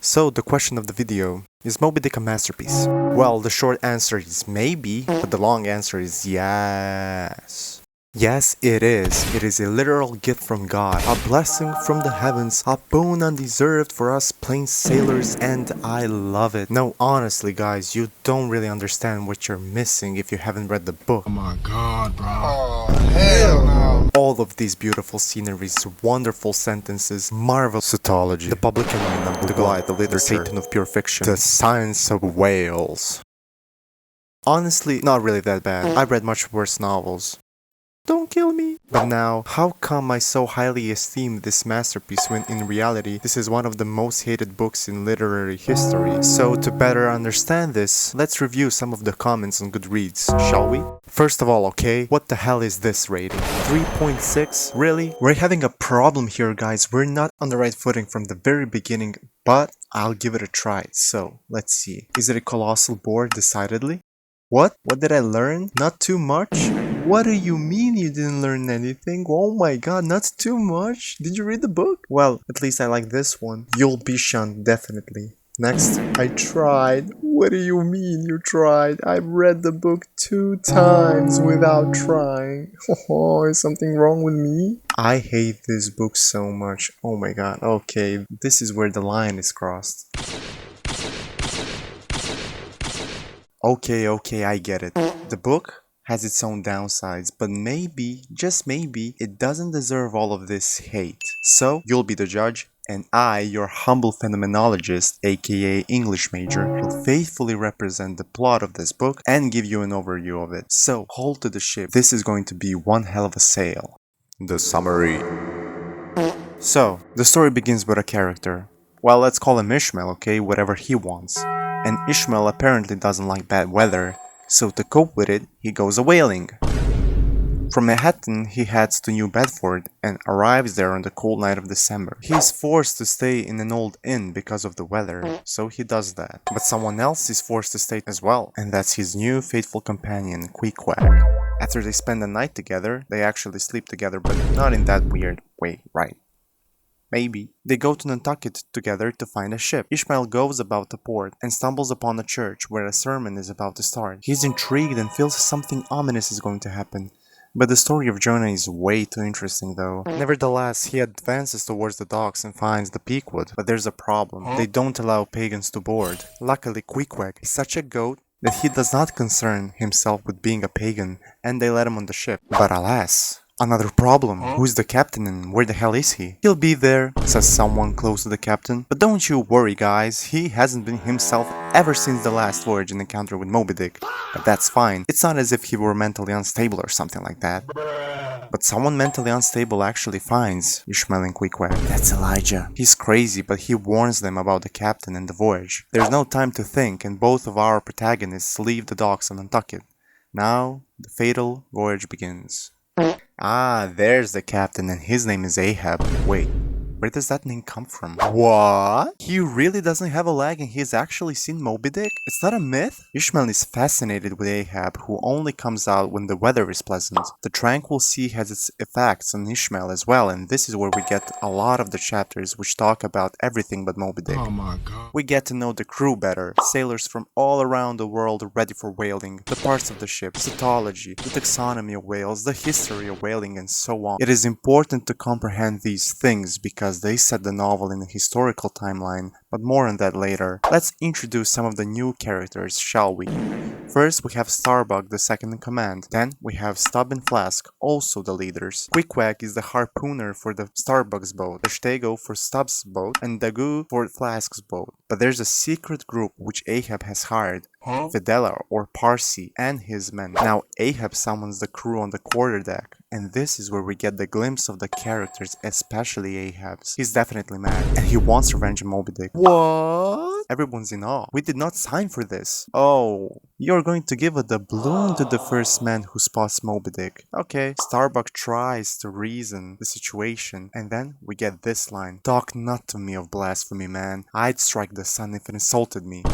So the question of the video, is Moby Dick a masterpiece? Well, the short answer is maybe, but the long answer is yes. Yes, it is. It is a literal gift from God, a blessing from the heavens, a boon undeserved for us plain sailors, and I love it. No, honestly guys, you don't really understand what you're missing if you haven't read the book. Oh my god, bro. Oh, hell no. All of these beautiful sceneries, wonderful sentences, marvelous cetology, the public enemy number one, the literature, the Satan of pure fiction, the science of whales. Honestly, not really that bad. I've read much worse novels. Don't kill me. But now, how come I so highly esteem this masterpiece when in reality, this is one of the most hated books in literary history? So to better understand this, let's review some of the comments on Goodreads, shall we? First of all, okay, what the hell is this rating? 3.6? Really? We're having a problem here, guys. We're not on the right footing from the very beginning, but I'll give it a try. So, let's see. Is it a colossal bore? Decidedly. What? What did I learn? Not too much? What do you mean you didn't learn anything? Oh my god, not too much? Did you read the book? Well, at least I like this one. You'll be shunned, definitely. Next, I tried. What do you mean you tried? I've read the book 2 times without trying. Oh, is something wrong with me? I hate this book so much. Oh my god, okay, this is where the line is crossed. Okay, I get it. The book has its own downsides, but maybe, just maybe, it doesn't deserve all of this hate. So, you'll be the judge, and I, your humble phenomenologist, aka English major, will faithfully represent the plot of this book and give you an overview of it. So, hold to the ship. This is going to be one hell of a sail. The summary. So, the story begins with a character. Well, let's call him Ishmael, okay? Whatever he wants. And Ishmael apparently doesn't like bad weather, so to cope with it, he goes a-whaling. From Manhattan, he heads to New Bedford and arrives there on the cold night of December. He is forced to stay in an old inn because of the weather, so he does that. But someone else is forced to stay as well, and that's his new faithful companion, Queequeg. After they spend the night together, they actually sleep together, but not in that weird way, right? Maybe. They go to Nantucket together to find a ship. Ishmael goes about the port and stumbles upon a church where a sermon is about to start. He's intrigued and feels something ominous is going to happen. But the story of Jonah is way too interesting though. Nevertheless, he advances towards the docks and finds the Peakwood. But there's a problem. They don't allow pagans to board. Luckily, Queequeg is such a goat that he does not concern himself with being a pagan, and they let him on the ship. But alas, another problem. Who's the captain and where the hell is he? He'll be there, says someone close to the captain. But don't you worry guys, he hasn't been himself ever since the last voyage and encounter with Moby Dick. But that's fine. It's not as if he were mentally unstable or something like that. But someone mentally unstable actually finds Ishmael and Queequeg. That's Elijah. He's crazy, but he warns them about the captain and the voyage. There's no time to think, and both of our protagonists leave the docks on Nantucket. Now, the fatal voyage begins. Ah, there's the captain and his name is Ahab. Wait, where does that name come from? What? He really doesn't have a leg and he's actually seen Moby Dick? It's not a myth? Ishmael is fascinated with Ahab, who only comes out when the weather is pleasant. The tranquil sea has its effects on Ishmael as well, and this is where we get a lot of the chapters which talk about everything but Moby Dick. Oh my god. We get to know the crew better, sailors from all around the world ready for whaling, the parts of the ship, cetology, the taxonomy of whales, the history of whaling, and so on. It is important to comprehend these things because they set the novel in a historical timeline, but more on that later. Let's introduce some of the new characters, shall we? First, we have Starbuck, the second in command. Then, we have Stubb and Flask, also the leaders. Queequeg is the harpooner for the Starbuck's boat, Stego for Stubb's boat, and Daggoo for Flask's boat. But there's a secret group which Ahab has hired, Fidela or Parsi, and his men. Now, Ahab summons the crew on the quarterdeck, and this is where we get the glimpse of the characters, especially Ahab's. He's definitely mad, and he wants revenge on Moby Dick. What? Everyone's in awe. We did not sign for this. Oh, you're going to give a doubloon to the first man who spots Moby Dick. Okay. Starbuck tries to reason the situation, and then we get this line. Talk not to me of blasphemy, man. I'd strike the sun if it insulted me.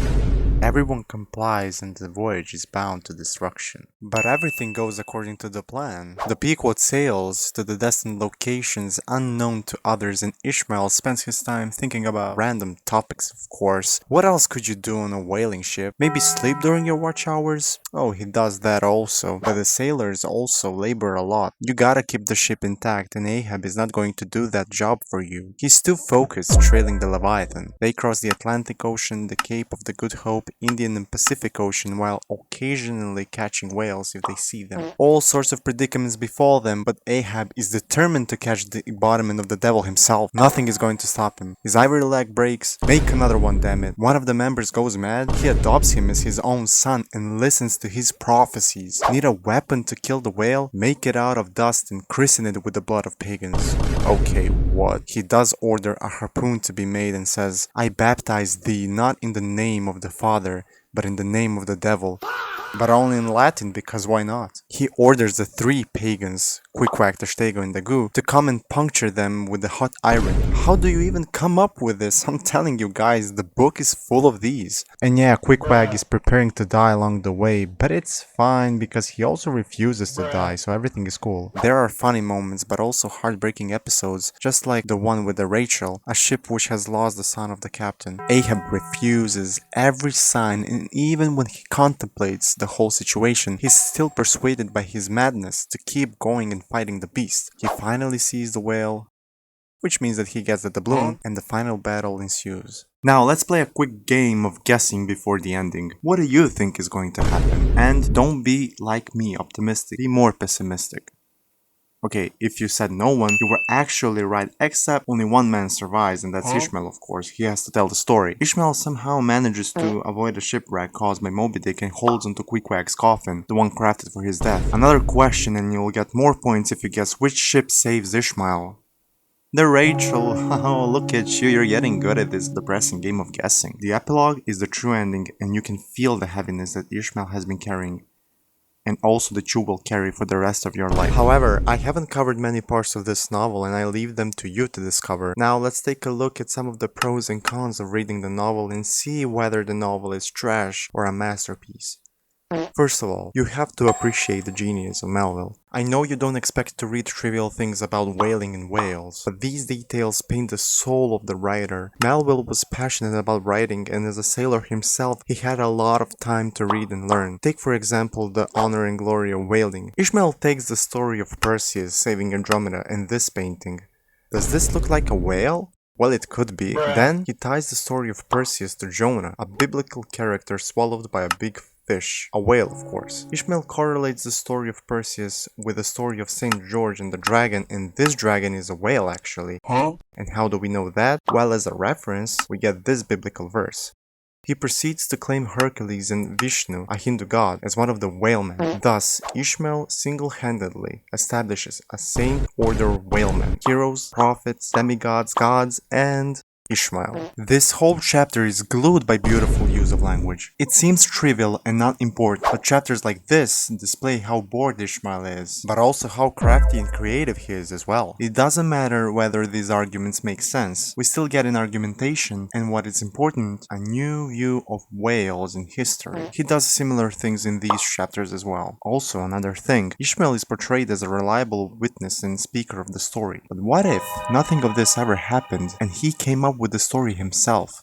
Everyone complies and the voyage is bound to destruction. But everything goes according to the plan. The Pequod sails to the destined locations unknown to others, and Ishmael spends his time thinking about random topics, of course. What else could you do on a whaling ship? Maybe sleep during your watch hours? Oh, he does that also. But the sailors also labor a lot. You gotta keep the ship intact, and Ahab is not going to do that job for you. He's too focused trailing the Leviathan. They cross the Atlantic Ocean, the Cape of the Good Hope, Indian and Pacific Ocean, while occasionally catching whales if they see them. All sorts of predicaments befall them, but Ahab is determined to catch the embodiment of the devil himself. Nothing is going to stop him. His ivory leg breaks. Make another one, damn it. One of the members goes mad. He adopts him as his own son and listens to his prophecies. Need a weapon to kill the whale? Make it out of dust and christen it with the blood of pagans. Okay, what? He does order a harpoon to be made and says, I baptize thee not in the name of the Father, but in the name of the devil. But only in Latin, because why not? He orders the three pagans, Quickwag, Tashtego, and Dagu, to come and puncture them with the hot iron. How do you even come up with this? I'm telling you guys, the book is full of these. And yeah, Quickwag is preparing to die along the way, but it's fine because he also refuses to die, so everything is cool. There are funny moments, but also heartbreaking episodes, just like the one with the Rachel, a ship which has lost the son of the captain. Ahab refuses every sign, and even when he contemplates the whole situation, he's still persuaded by his madness to keep going and fighting the beast. He finally sees the whale, which means that he gets the doubloon, and the final battle ensues. Now let's play a quick game of guessing before the ending. What do you think is going to happen? And don't be like me, optimistic, be more pessimistic. Okay, if you said no one, you were actually right, except only one man survives, and that's Ishmael, of course. He has to tell the story. Ishmael somehow manages to avoid a shipwreck caused by Moby Dick and holds onto Quickwag's coffin, the one crafted for his death. Another question, and you'll get more points if you guess which ship saves Ishmael. The Rachel. Oh, look at you, you're getting good at this depressing game of guessing. The epilogue is the true ending, and you can feel the heaviness that Ishmael has been carrying, and also that you will carry for the rest of your life. However, I haven't covered many parts of this novel and I leave them to you to discover. Now let's take a look at some of the pros and cons of reading the novel and see whether the novel is trash or a masterpiece. First of all, you have to appreciate the genius of Melville. I know you don't expect to read trivial things about whaling in whales, but these details paint the soul of the writer. Melville was passionate about writing, and as a sailor himself, he had a lot of time to read and learn. Take for example the honor and glory of whaling. Ishmael takes the story of Perseus saving Andromeda in this painting. Does this look like a whale? Well, it could be. Then he ties the story of Perseus to Jonah, a biblical character swallowed by a big fish, a whale of course. Ishmael correlates the story of Perseus with the story of Saint George and the dragon, and this dragon is a whale actually. And how do we know that? Well, as a reference, we get this biblical verse. He proceeds to claim Hercules and Vishnu, a Hindu god, as one of the whalemen. Thus, Ishmael single-handedly establishes a saint order of whalemen, heroes, prophets, demigods, gods, and Ishmael. This whole chapter is glued by beautiful use of language. It seems trivial and not important, but chapters like this display how bored Ishmael is, but also how crafty and creative he is as well. It doesn't matter whether these arguments make sense, we still get an argumentation, and what is important, a new view of whales in history. He does similar things in these chapters as well. Also, another thing, Ishmael is portrayed as a reliable witness and speaker of the story. But what if nothing of this ever happened and he came up with the story himself?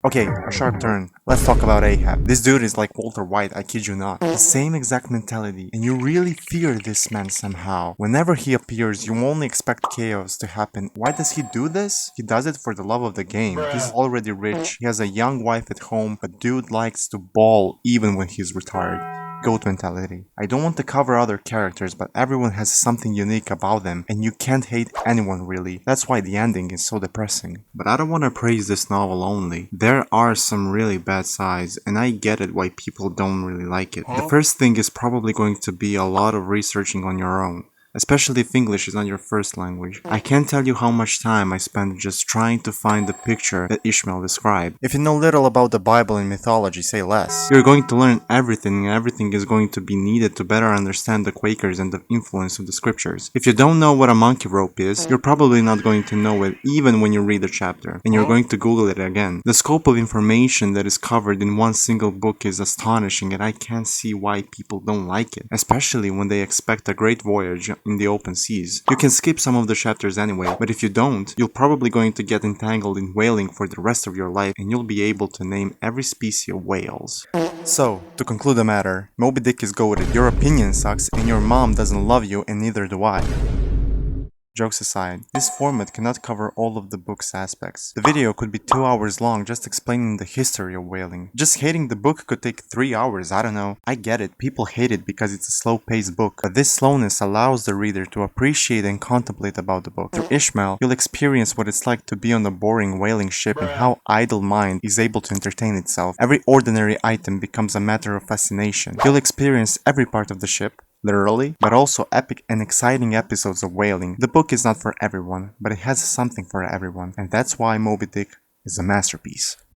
Okay, a sharp turn. Let's talk about Ahab. This dude is like Walter White, I kid you not. The same exact mentality, and you really fear this man somehow. Whenever he appears, you only expect chaos to happen. Why does he do this? He does it for the love of the game. He's already rich, he has a young wife at home, but dude likes to ball even when he's retired. Goat mentality. I don't want to cover other characters, but everyone has something unique about them, and you can't hate anyone really. That's why the ending is so depressing. But I don't want to praise this novel only. There are some really bad sides, and I get it why people don't really like it. The first thing is probably going to be a lot of researching on your own. especially if English is not your first language. I can't tell you how much time I spent just trying to find the picture that Ishmael described. If you know little about the Bible and mythology, say less. You're going to learn everything, and everything is going to be needed to better understand the Quakers and the influence of the scriptures. If you don't know what a monkey rope is, you're probably not going to know it even when you read the chapter, and you're going to Google it again. The scope of information that is covered in one single book is astonishing, and I can't see why people don't like it, especially when they expect a great voyage in the open seas. You can skip some of the chapters anyway, but if you don't, you're probably going to get entangled in whaling for the rest of your life, and you'll be able to name every species of whales. So, to conclude the matter, Moby Dick is goated, your opinion sucks, and your mom doesn't love you, and neither do I. Jokes aside, this format cannot cover all of the book's aspects. The video could be 2 hours long just explaining the history of whaling. Just hating the book could take 3 hours, I don't know. I get it, people hate it because it's a slow-paced book, but this slowness allows the reader to appreciate and contemplate about the book. Through Ishmael, you'll experience what it's like to be on a boring whaling ship and how idle mind is able to entertain itself. Every ordinary item becomes a matter of fascination. You'll experience every part of the ship, literally, but also epic and exciting episodes of whaling. The book is not for everyone, but it has something for everyone, and that's why Moby Dick is a masterpiece.